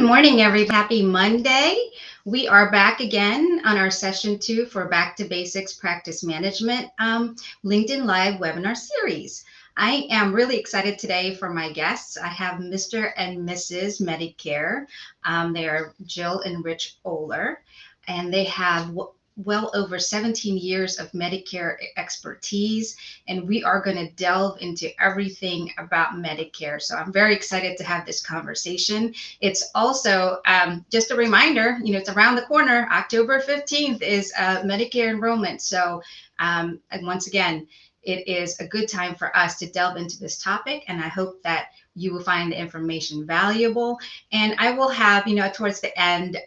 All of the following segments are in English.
Good morning, everybody. Happy Monday. We are back again on our session 2 for Back to Basics Practice Management LinkedIn Live webinar series. I am really excited today for my guests. I have Mr. and Mrs. Medicare. They are Jill and Rich Ohler, and they have well over 17 years of Medicare expertise, and we are going to delve into everything about Medicare. So I'm very excited to have this conversation. It's also just a reminder, it's around the corner. October 15th is Medicare enrollment. So and once again, it is a good time for us to delve into this topic, and I hope that you will find the information valuable. And I will have, towards the end,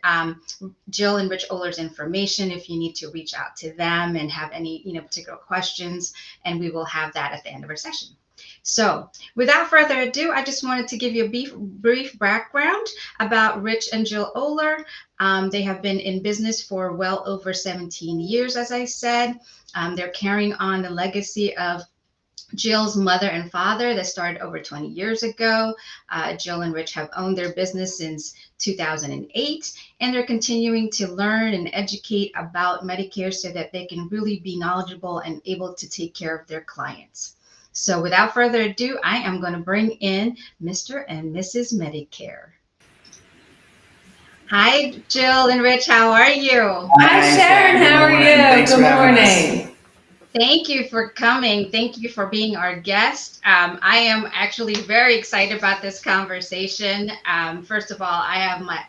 Jill and Rich Ohler's information if you need to reach out to them and have any, particular questions, and we will have that at the end of our session. So without further ado, I just wanted to give you a brief background about Rich and Jill Ohler. They have been in business for well over 17 years, as I said. They're carrying on the legacy of Jill's mother and father that started over 20 years ago. Jill and Rich have owned their business since 2008, and they're continuing to learn and educate about Medicare so that they can really be knowledgeable and able to take care of their clients. So without further ado, I am going to bring in Mr. and Mrs. Medicare. Hi, Jill and Rich. How are you? Hi, Sharon. How are you? Good morning. Thank you for coming. Thank you for being our guest. I am actually very excited about this conversation. First of all, I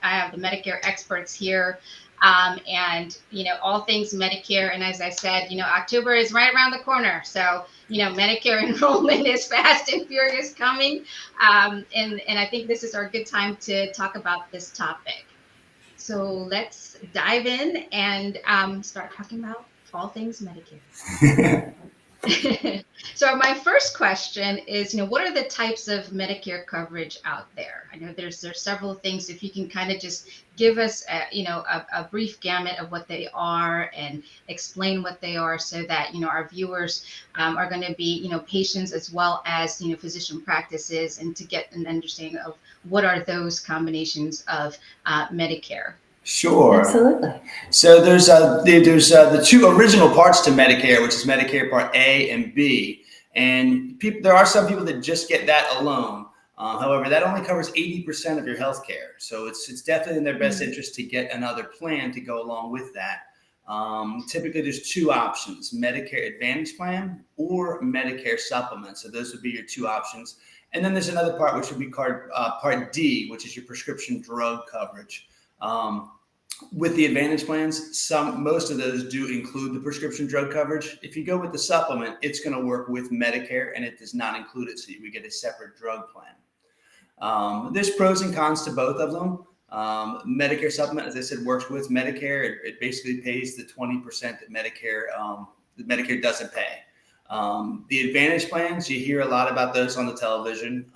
have the Medicare experts here, and all things Medicare. And as I said, October is right around the corner. So Medicare enrollment is fast and furious coming, and I think this is our good time to talk about this topic. So let's dive in and start talking about all things Medicare. So my first question is, what are the types of Medicare coverage out there? I know there's several things. If you can kind of just give us, a brief gamut of what they are and explain what they are, so that our viewers are going to be, patients as well as physician practices, and to get an understanding of what are those combinations of Medicare. Sure. Absolutely. So there's the two original parts to Medicare, which is Medicare Part A and B. And there are some people that just get that alone. However, that only covers 80% of your health care. So it's definitely in their best interest to get another plan to go along with that. Typically, there's two options: Medicare Advantage Plan or Medicare Supplement. So those would be your two options. And then there's another part, which would be called Part D, which is your prescription drug coverage. With the Advantage plans, most of those do include the prescription drug coverage. If you go with the supplement, it's going to work with Medicare, and it does not include it, so we get a separate drug plan. There's pros and cons to both of them. Medicare supplement, as I said, works with Medicare. It basically pays the 20% that Medicare doesn't pay. The Advantage plans, you hear a lot about those on the television.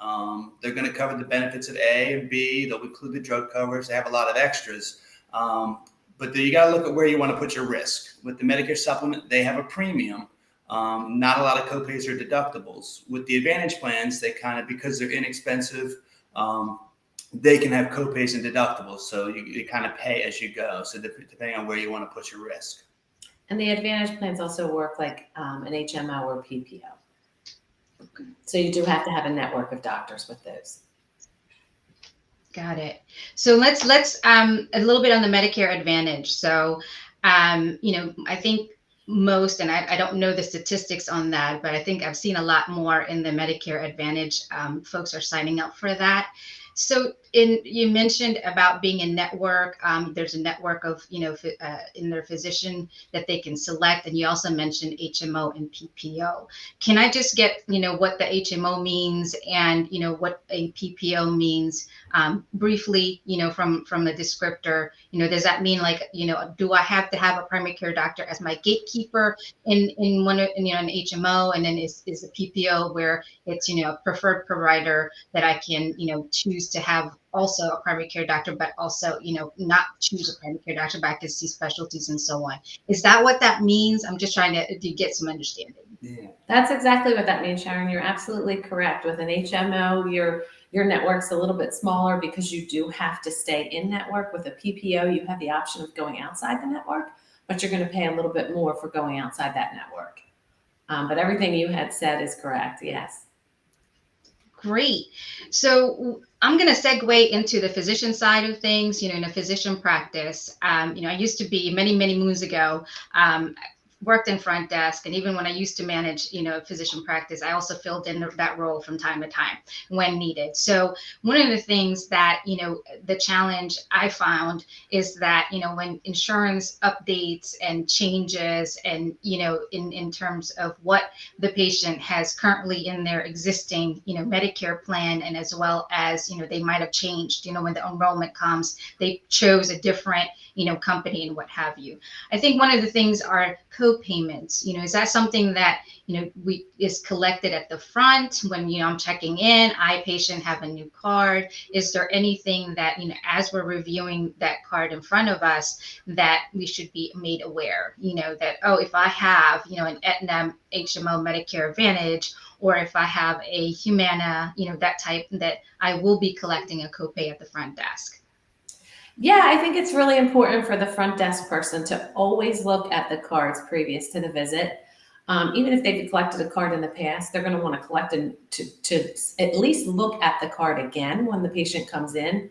They're going to cover the benefits of A and B. They'll include the drug coverage. They have a lot of extras. But you got to look at where you want to put your risk. With the Medicare supplement, they have a premium, not a lot of copays or deductibles. With the Advantage plans, they because they're inexpensive, they can have copays and deductibles. So you kind of pay as you go. So depending on where you want to put your risk. And the Advantage plans also work like an HMO or PPO. So you do have to have a network of doctors with those. Got it. So let's a little bit on the Medicare Advantage. So, I think most, and I don't know the statistics on that, but I think I've seen a lot more in the Medicare Advantage. Folks are signing up for that. So you mentioned about being a network. There's a network of, in their physician that they can select. And you also mentioned HMO and PPO. Can I just get, what the HMO means and, what a PPO means briefly, from a descriptor? Does that mean do I have to have a primary care doctor as my gatekeeper in an HMO? And then is a PPO where it's, a preferred provider that I can, choose to have also a primary care doctor, but also, not choose a primary care doctor, but I can see specialties and so on. Is that what that means? I'm just trying to get some understanding. Yeah. That's exactly what that means, Sharon. You're absolutely correct. With an HMO, your network's a little bit smaller because you do have to stay in network. With a PPO, you have the option of going outside the network, but you're going to pay a little bit more for going outside that network. But everything you had said is correct. Yes. Great. So I'm going to segue into the physician side of things. In a physician practice, I used to be many moons ago, worked in front desk. And even when I used to manage, physician practice, I also filled in that role from time to time when needed. So one of the things that, the challenge I found is that, when insurance updates and changes and, in terms of what the patient has currently in their existing, Medicare plan, and as well as, they might have changed, when the enrollment comes, they chose a different, company and what have you. I think one of the things are co-payments. Is that something that, is collected at the front when, I'm checking in, I patient have a new card? Is there anything that, as we're reviewing that card in front of us, that we should be made aware, that, oh, if I have, an Aetna HMO Medicare Advantage, or if I have a Humana, that type, that I will be collecting a copay at the front desk? Yeah, I think it's really important for the front desk person to always look at the cards previous to the visit. Even if they've collected a card in the past, they're going to want to collect and to at least look at the card again when the patient comes in,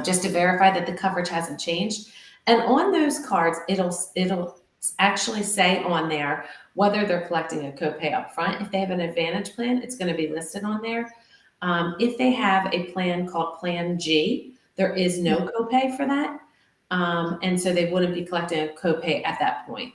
just to verify that the coverage hasn't changed. And on those cards, it'll actually say on there whether they're collecting a copay up front. If they have an Advantage plan, it's going to be listed on there. If they have a plan called Plan G, there is no copay for that. And so they wouldn't be collecting a copay at that point.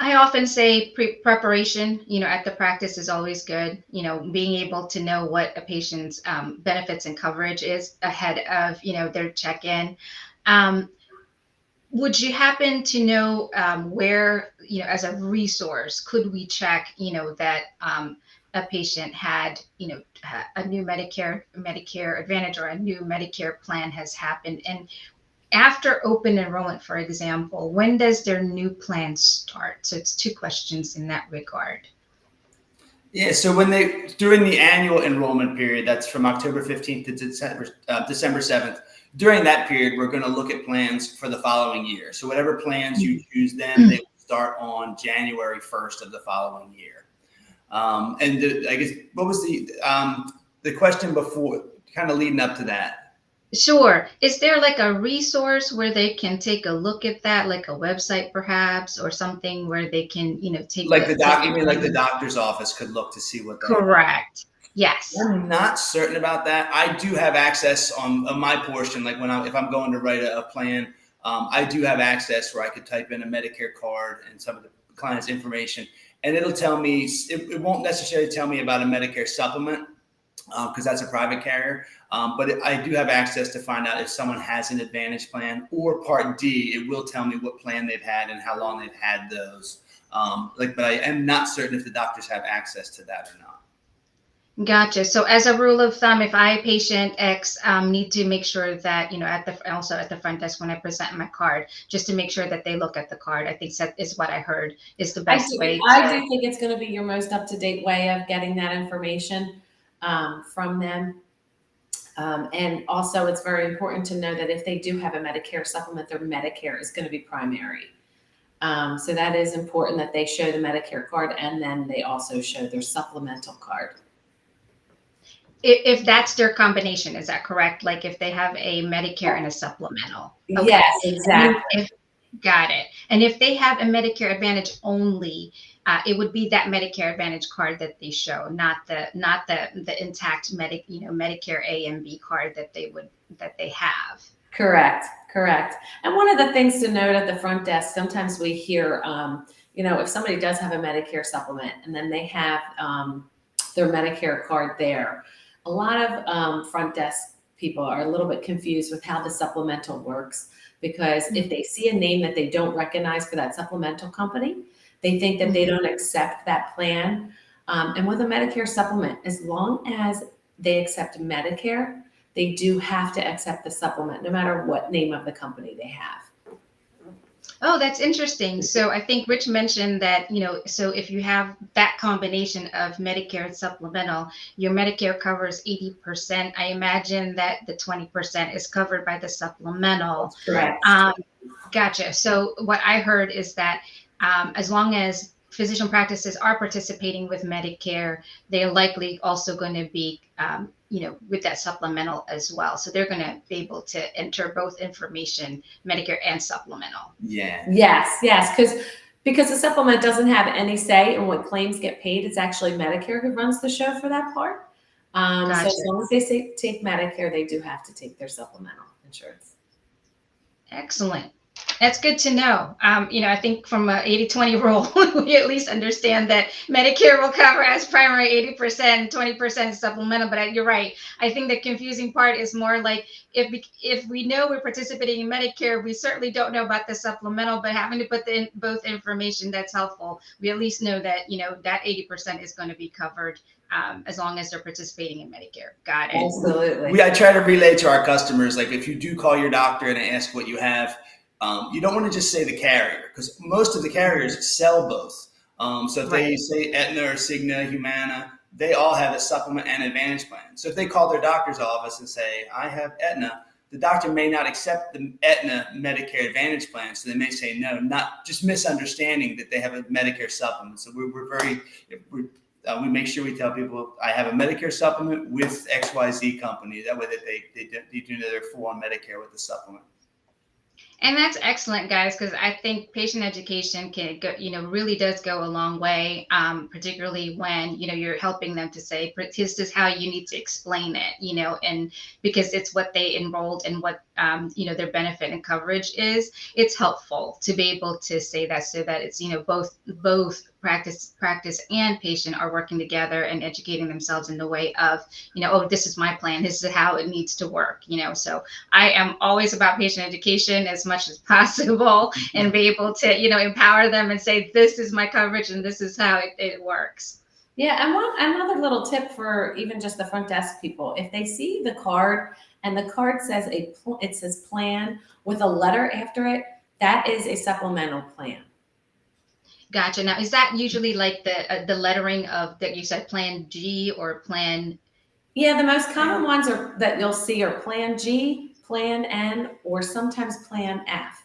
I often say preparation, at the practice is always good. Being able to know what a patient's benefits and coverage is ahead of, their check-in. Would you happen to know where, as a resource, could we check, that a patient had, a new Medicare Advantage or a new Medicare plan has happened? And after open enrollment, for example, when does their new plan start? So it's two questions in that regard. Yeah, so during the annual enrollment period, that's from October 15th to December 7th, during that period, we're going to look at plans for the following year. So whatever plans you choose then, they will start on January 1st of the following year. I guess, what was the question before, kind of leading up to that? Sure. Is there like a resource where they can take a look at that, like a website perhaps, or something where they can, take Like take you mean like the doctor's office could look to see what they have? Correct. Yes. I'm not certain about that. I do have access on my portion, like if I'm going to write a plan, I do have access where I could type in a Medicare card and some of the client's information, and it'll tell me. It won't necessarily tell me about a Medicare supplement because that's a private carrier. But I do have access to find out if someone has an Advantage plan or Part D. It will tell me what plan they've had and how long they've had those. But I am not certain if the doctors have access to that or not. Gotcha. So as a rule of thumb, if I patient X need to make sure that, also at the front desk when I present my card, just to make sure that they look at the card, I think that is what I heard is the best way. I do think it's going to be your most up-to-date way of getting that information from them. And also it's very important to know that if they do have a Medicare supplement, their Medicare is going to be primary. So that is important that they show the Medicare card and then they also show their supplemental card. If that's their combination, is that correct? Like if they have a Medicare and a supplemental. Okay. Yes, exactly. Got it. And if they have a Medicare Advantage only, it would be that Medicare Advantage card that they show, not the intact Medicare A and B card that they have. Correct. And one of the things to note at the front desk, sometimes we hear, if somebody does have a Medicare supplement and then they have their Medicare card there, a lot of front desk people are a little bit confused with how the supplemental works, because if they see a name that they don't recognize for that supplemental company, they think that they don't accept that plan. And with a Medicare supplement, as long as they accept Medicare, they do have to accept the supplement, no matter what name of the company they have. Oh, that's interesting. So I think Rich mentioned that, so if you have that combination of Medicare and supplemental, your Medicare covers 80%. I imagine that the 20% is covered by the supplemental. That's correct. Gotcha. So what I heard is that as long as physician practices are participating with Medicare, they're likely also going to be, with that supplemental as well. So they're going to be able to enter both information, Medicare and supplemental. Yeah. Yes, because the supplement doesn't have any say in what claims get paid. It's actually Medicare who runs the show for that part. So Gotcha. as long as they take Medicare, they do have to take their supplemental insurance. Excellent. That's good to know. I think from a 80-20 rule, we at least understand that Medicare will cover as primary 80%, 20% supplemental. But you're right. I think the confusing part is more like if we know we're participating in Medicare, we certainly don't know about the supplemental, but having to put in both information, that's helpful. We at least know that, that 80% is going to be covered as long as they're participating in Medicare. Got it. Absolutely. I try to relay to our customers, like if you do call your doctor and ask what you have, you don't want to just say the carrier, because most of the carriers sell both. So if they say Aetna or Cigna, Humana, they all have a supplement and advantage plan. So if they call their doctor's office and say, I have Aetna, the doctor may not accept the Aetna Medicare Advantage plan. So they may say no, not just misunderstanding that they have a Medicare supplement. So we make sure we tell people I have a Medicare supplement with XYZ company. That way that they do know they're full on Medicare with the supplement. And that's excellent, guys, because I think patient education can go, really does go a long way, particularly when, you're helping them to say, this is how you need to explain it, and because it's what they enrolled and what, their benefit and coverage is. It's helpful to be able to say that so that it's, both practice and patient are working together and educating themselves in the way of, oh, this is my plan. This is how it needs to work, so I am always about patient education as much as possible and be able to, empower them and say, this is my coverage and this is how it works. Yeah, and another little tip for even just the front desk people, if they see the card and the card says it says plan with a letter after it, that is a supplemental plan. Gotcha. Now, is that usually like the lettering of that you said Plan G or Plan? Yeah, the most common ones that you'll see are Plan G, Plan N, or sometimes Plan F.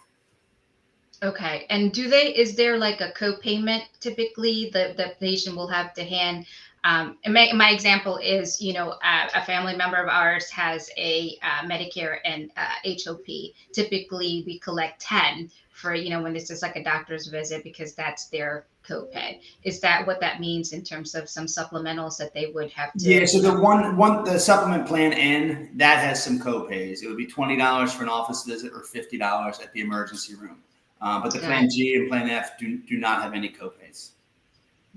Okay. And is there like a co-payment typically the patient will have to hand? And my example is, a family member of ours has a Medicare and HOP. Typically, we collect 10 for, when it's just like a doctor's visit because that's their copay. Is that what that means in terms of some supplementals that they would have to? Yeah, so the supplement plan N, that has some copays. It would be $20 for an office visit or $50 at the emergency room. But the Plan G and Plan F do not have any copays.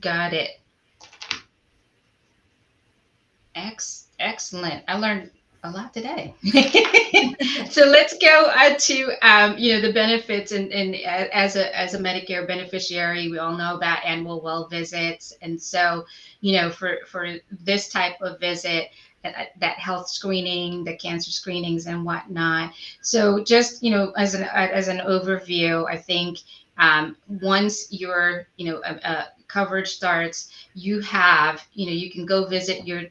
Got it. Excellent. I learned a lot today. So let's go to the benefits and as a Medicare beneficiary, we all know about annual well visits, and so for this type of visit, that health screening, the cancer screenings and whatnot. So just as an overview, I think once your coverage starts, you can go visit your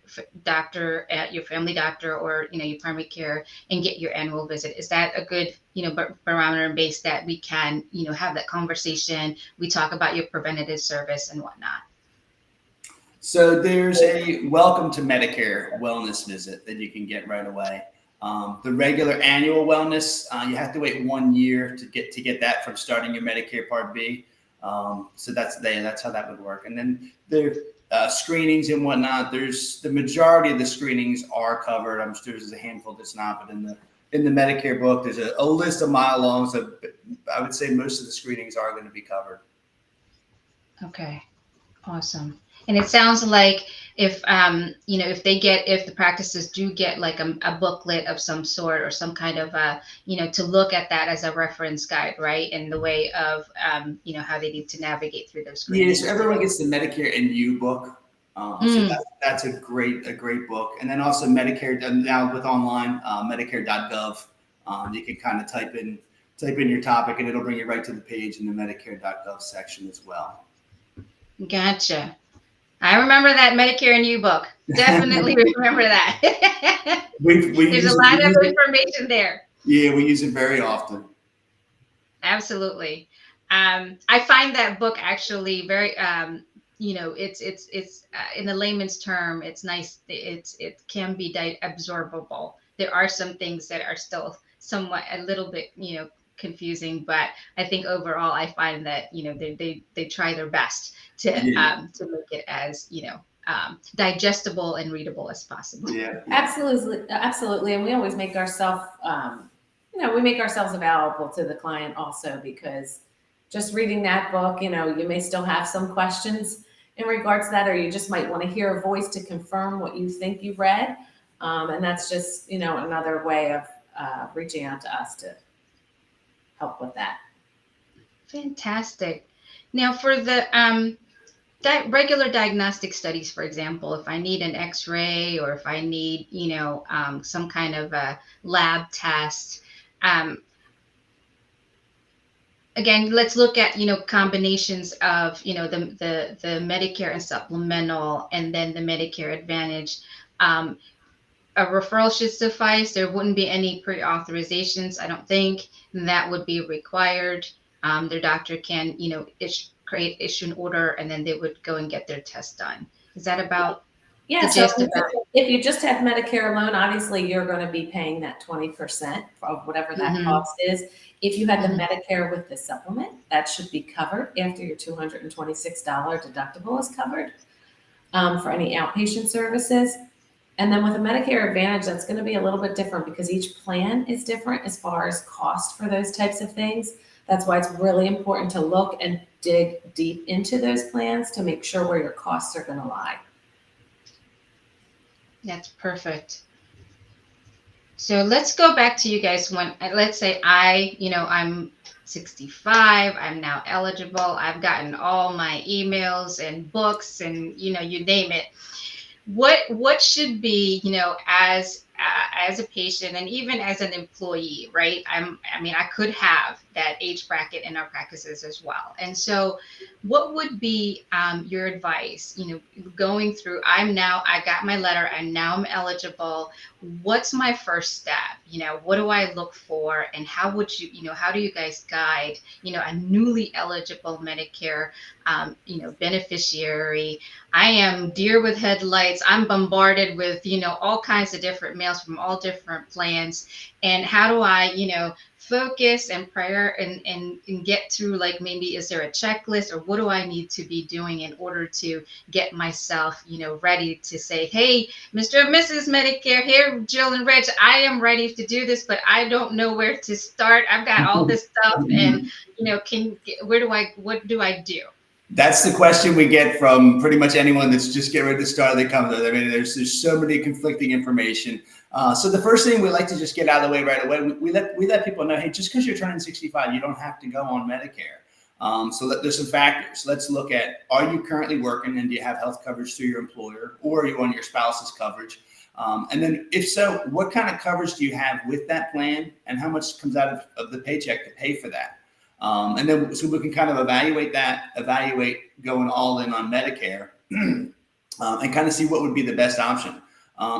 doctor at your family doctor or your primary care and get your annual visit. Is that a good barometer base that we can have that conversation? We talk about your preventative service and whatnot. So there's a welcome to Medicare wellness visit that you can get right away. The regular annual wellness, you have to wait 1 year to get that from starting your Medicare Part B. So that's how that would work. And then the screenings and whatnot, the majority of the screenings are covered. I'm sure there's a handful that's not, but in the Medicare book, there's a list a mile long. So I would say most of the screenings are going to be covered. Okay, awesome. And it sounds like if the practices do get like a booklet of some sort or some kind of to look at that as a reference guide, right? In the way of how they need to navigate through those screens. Yeah, so everyone gets the Medicare and You book. So that's a great book. And then also Medicare now with online Medicare.gov, you can kind of type type in your topic, and it'll bring you right to the page in the Medicare.gov section as well. Gotcha. I remember that Medicare and You book. Definitely remember that. We There's a use lot of it. information there. Yeah, we use it very often. Absolutely. I find that book actually very, it's in the layman's term, it's nice. It can be absorbable. There are some things that are still somewhat a little bit, confusing, but I think overall I find that, they try their best to Yeah. make it as, digestible and readable as possible. Yeah. Absolutely. And we always make ourselves, we make ourselves available to the client also, because just reading that book, you may still have some questions in regards to that, or you just might want to hear a voice to confirm what you think you read. And that's just, another way of reaching out to us to help with that. Fantastic. Now for the regular diagnostic studies, for example, if I need an X-ray or if I need, some kind of a lab test, again, let's look at, combinations of, the Medicare and supplemental, and then the Medicare Advantage. A referral should suffice. There wouldn't be any pre-authorizations, I don't think. That would be required. Their doctor can, issue an order, and then they would go and get their test done. Is that about Yeah, the so gist of that? if you just have Medicare alone, obviously you're going to be paying that 20% of whatever that Mhm. cost is. If you had the Mhm. Medicare with the supplement, that should be covered after your $226 deductible is covered for any outpatient services. And then with a Medicare Advantage, that's going to be a little bit different because each plan is different as far as cost for those types of things. That's why it's really important to look and dig deep into those plans to make sure where your costs are going to lie. That's perfect. So let's go back to you guys when, let's say I'm 65, I'm now eligible, I've gotten all my emails and books and, you name it. What should be, as a patient and even as an employee, right? I could have that age bracket in our practices as well. And so what would be your advice, going through, I got my letter, and now I'm eligible. What's my first step? What do I look for? And how would how do you guys guide, a newly eligible Medicare, beneficiary? I am deer with headlights. I'm bombarded with, all kinds of different mails from all different plans. And how do I, focus and prayer and get through, like, maybe is there a checklist, or what do I need to be doing in order to get myself, ready to say, hey, Mr. and Mrs. Medicare, here, Jill and Rich, I am ready to do this, but I don't know where to start. I've got all this stuff, and, what do I do? That's the question we get from pretty much anyone that's just getting ready to start. They come to. I mean, there's so many conflicting information. So the first thing we like to just get out of the way right away. We let people know, hey, just because you're turning 65, you don't have to go on Medicare. There's some factors. Let's look at: are you currently working, and do you have health coverage through your employer, or are you on your spouse's coverage? And then, if so, what kind of coverage do you have with that plan, and how much comes out of the paycheck to pay for that? And then, so we can kind of evaluate going all in on Medicare, and kind of see what would be the best option.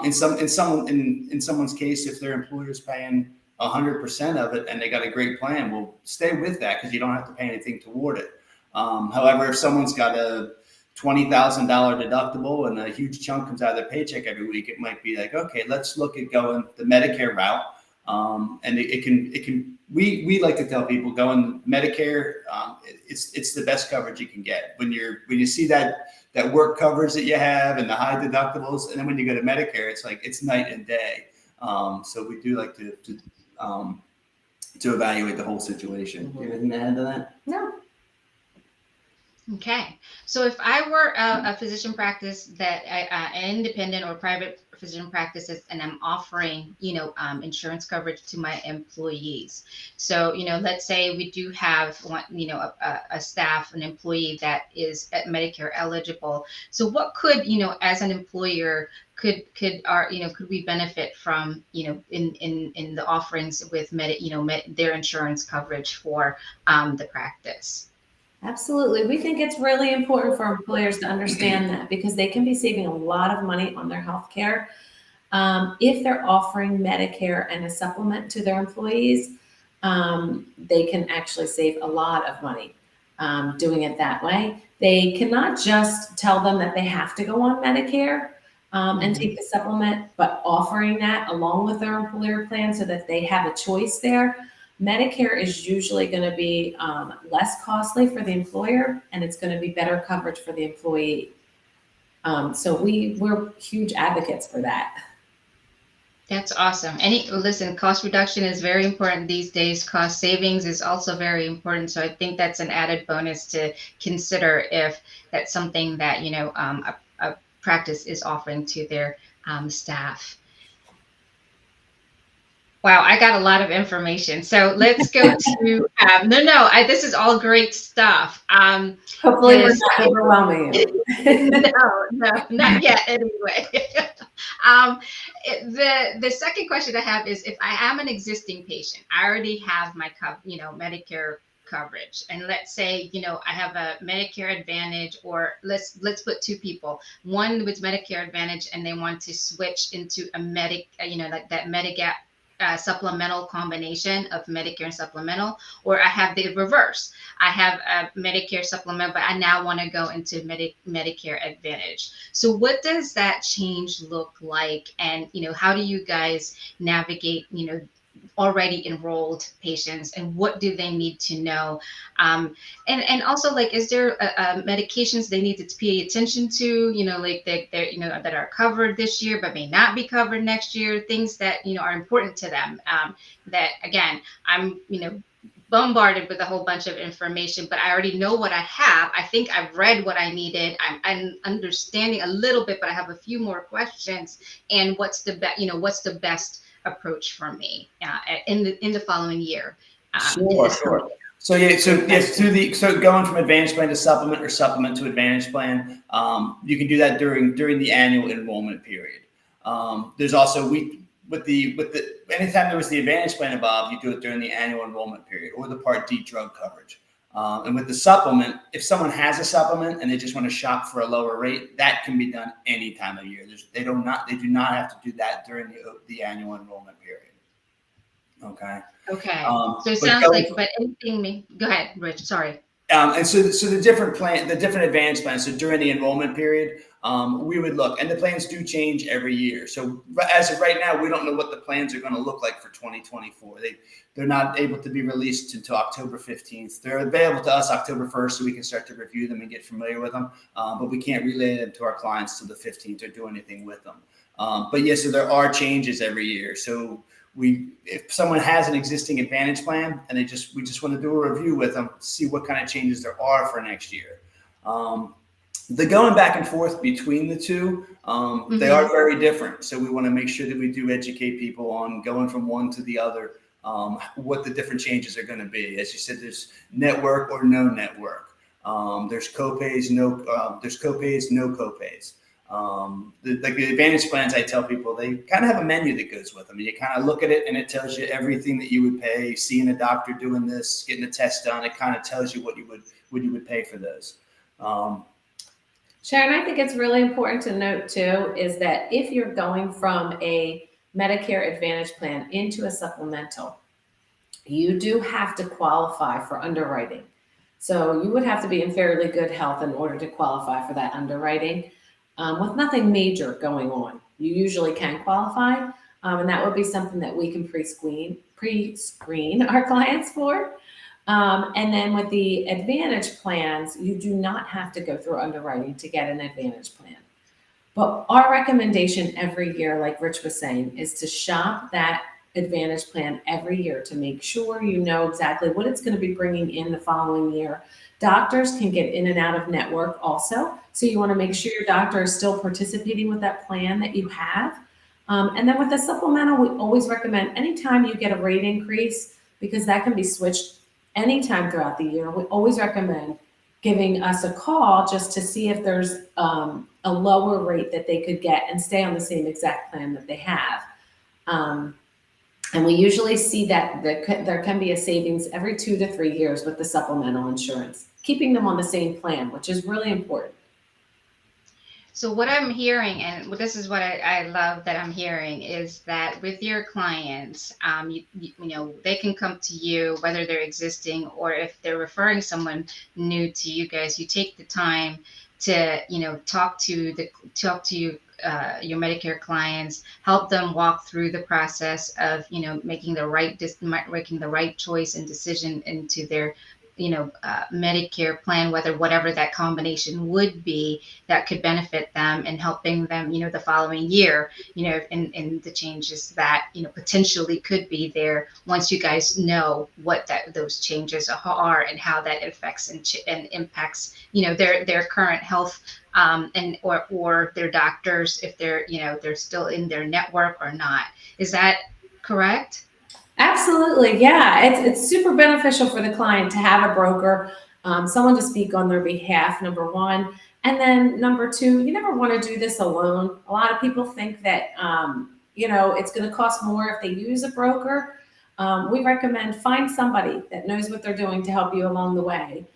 In someone's case, if their employer is paying 100% of it and they got a great plan, well, stay with that because you don't have to pay anything toward it. However, if someone's got a $20,000 deductible and a huge chunk comes out of their paycheck every week, it might be like, okay, let's look at going the Medicare route. And we like to tell people going Medicare. It's the best coverage you can get when you see that work coverage that you have and the high deductibles. And then when you go to Medicare, it's like, it's night and day. So we do like to evaluate the whole situation. Do you have anything to add to that? No. Okay. So if I were a physician practice that an independent or private physician practices and I'm offering, insurance coverage to my employees. So, let's say we do have one, a staff, an employee that is at Medicare eligible. So what could, as an employer, could we benefit from, in the offerings with their insurance coverage for the practice? Absolutely. We think it's really important for employers to understand that because they can be saving a lot of money on their health care. If they're offering Medicare and a supplement to their employees, they can actually save a lot of money doing it that way. They cannot just tell them that they have to go on Medicare and take the supplement, but offering that along with their employer plan so that they have a choice there. Medicare is usually going to be less costly for the employer, and it's going to be better coverage for the employee. So we're huge advocates for that. That's awesome. Listen, cost reduction is very important these days. Cost savings is also very important. So I think that's an added bonus to consider if that's something that, a practice is offering to their staff. Wow, I got a lot of information. So let's go to, this is all great stuff. Hopefully we're The not overwhelming you. no, not yet anyway. The second question I have is, if I am an existing patient, I already have my Medicare coverage, and let's say I have a Medicare Advantage, or let's put two people, one with Medicare Advantage, and they want to switch into a like that Medigap supplemental combination of Medicare and supplemental, or I have the reverse. I have a Medicare supplement, but I now want to go into Medicare Advantage. So what does that change look like? And, how do you guys navigate, already enrolled patients, and what do they need to know? And also, like, is there medications they need to pay attention to, like that are covered this year but may not be covered next year, things that are important to them, that, again, I'm bombarded with a whole bunch of information, but I already know what I have. I think I've read what I needed. I'm understanding a little bit, but I have a few more questions. And what's the best approach for me in the following year? Sure. So going from Advantage Plan to Supplement, or Supplement to Advantage Plan, you can do that during the annual enrollment period. There's also with the anytime there was the Advantage Plan involved, you do it during the annual enrollment period or the Part D drug coverage. And with the supplement, if someone has a supplement and they just want to shop for a lower rate, that can be done any time of year. They do not have to do that during the annual enrollment period. Okay. Okay. So it sounds like, but anything, go ahead, Rich. Sorry. And so the different Advantage plans. So during the enrollment period, we would look, and the plans do change every year. So as of right now, we don't know what the plans are going to look like for 2024. They're not able to be released until October 15th. They're available to us October 1st, so we can start to review them and get familiar with them. But we can't relay them to our clients till the 15th or do anything with them. But yes, so there are changes every year. So if someone has an existing Advantage plan and we just want to do a review with them, see what kind of changes there are for next year. The going back and forth between the two, they are very different. So we want to make sure that we do educate people on going from one to the other, what the different changes are going to be. As you said, there's network or no network. There's copays, no copays. Like the Advantage plans, I tell people, they kind of have a menu that goes with them. You kind of look at it and it tells you everything that you would pay, seeing a doctor doing this, getting a test done. It kind of tells you what you would pay for those. Sharon, I think it's really important to note too, is that if you're going from a Medicare Advantage plan into a supplemental, you do have to qualify for underwriting. So you would have to be in fairly good health in order to qualify for that underwriting. With nothing major going on, you usually can qualify, and that would be something that we can pre-screen our clients for. And then with the Advantage plans, you do not have to go through underwriting to get an Advantage plan. But our recommendation every year, like Rich was saying, is to shop that Advantage plan every year to make sure you know exactly what it's going to be bringing in the following year. Doctors can get in and out of network also. So you want to make sure your doctor is still participating with that plan that you have. And then with the supplemental, we always recommend anytime you get a rate increase, because that can be switched anytime throughout the year, we always recommend giving us a call just to see if there's a lower rate that they could get and stay on the same exact plan that they have. And we usually see that there can be a savings every 2 to 3 years with the supplemental insurance, keeping them on the same plan, which is really important. So what I'm hearing, and this is what I love that I'm hearing, is that with your clients, you know, they can come to you, whether they're existing or if they're referring someone new to you guys, you take the time to, you know, talk to your Medicare clients, help them walk through the process of, you know, making the right choice and decision into their, you know, Medicare plan, whatever that combination would be that could benefit them, and helping them, you know, the following year, you know, in the changes that, you know, potentially could be there once you guys know what those changes are and how that affects and impacts, you know, their current health, and or their doctors, if they're, you know, they're still in their network or not. Is that correct? Absolutely, yeah. It's super beneficial for the client to have a broker, someone to speak on their behalf, number one. And then number two, you never want to do this alone. A lot of people think that, you know, it's going to cost more if they use a broker. We recommend find somebody that knows what they're doing to help you along the way,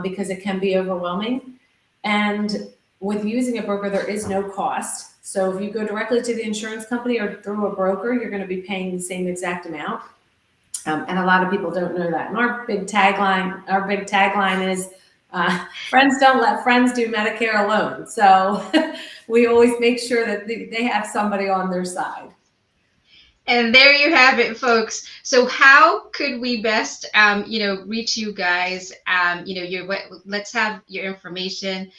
because it can be overwhelming. And with using a broker, there is no cost. So if you go directly to the insurance company or through a broker, you're going to be paying the same exact amount. And a lot of people don't know that. And our big tagline is, friends don't let friends do Medicare alone. So we always make sure that they have somebody on their side. And there you have it, folks. So how could we best, you know, reach you guys? You know, let's have your information,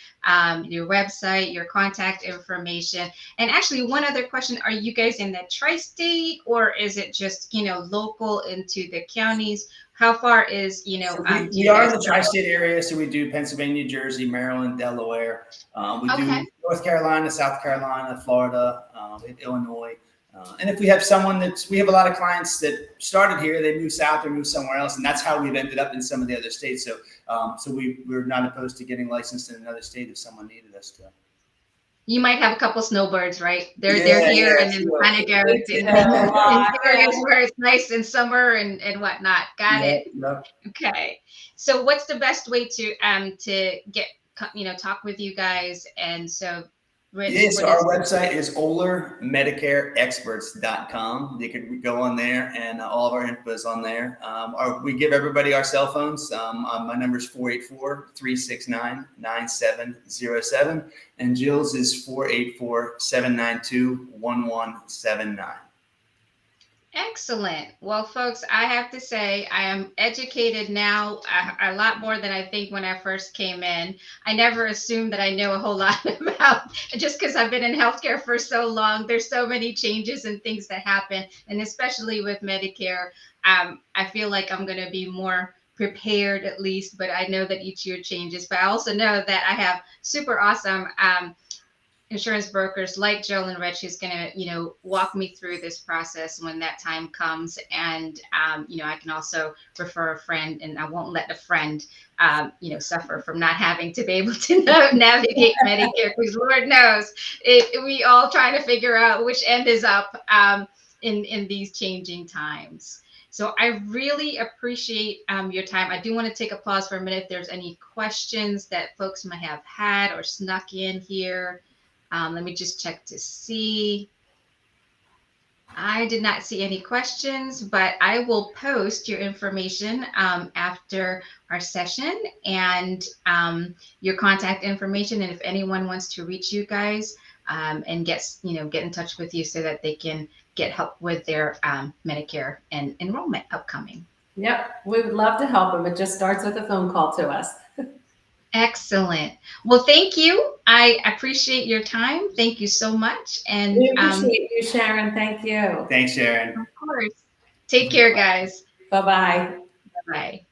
your website, your contact information. And actually, one other question: are you guys in the tri-state, or is it just, you know, local into the counties? How far is, you know? So we are in the tri-state area, so we do Pennsylvania, Jersey, Maryland, Delaware. We do North Carolina, South Carolina, Florida, Illinois. And if we have someone we have a lot of clients that started here, they move south or move somewhere else, and that's how we've ended up in some of the other states. So, we're not opposed to getting licensed in another state if someone needed us to. You might have a couple snowbirds, right? They're here, and then kind of go in areas where it's nice in summer and whatnot. Got it. Yep. Okay. So what's the best way to get, you know, talk with you guys? And so Rich, so our website is ohlermedicareexperts.com. You can go on there, and all of our info is on there. We give everybody our cell phones. My number is 484-369-9707, and Jill's is 484-792-1179. Excellent. Well, folks, I have to say I am educated now a lot more than I think when I first came in. I never assumed that I know a whole lot about, just because I've been in healthcare for so long. There's so many changes and things that happen, and especially with Medicare, I feel like I'm going to be more prepared at least, but I know that each year changes. But I also know that I have super awesome insurance brokers like Jill and Rich, who's going to, you know, walk me through this process when that time comes. And, you know, I can also refer a friend, and I won't let a friend, you know, suffer from not having to be able to navigate Medicare, because Lord knows we all trying to figure out which end is up in these changing times. So I really appreciate your time. I do want to take a pause for a minute if there's any questions that folks might have had or snuck in here. Let me just check to see. I did not see any questions, but I will post your information after our session, and your contact information. And if anyone wants to reach you guys and get in touch with you so that they can get help with their Medicare and enrollment upcoming. Yep, we would love to help them. It just starts with a phone call to us. Excellent. Well, thank you. I appreciate your time. Thank you so much. And We appreciate you, Sharon. Thank you. Thanks, Sharon. of course, take care, guys. Bye-bye. Bye.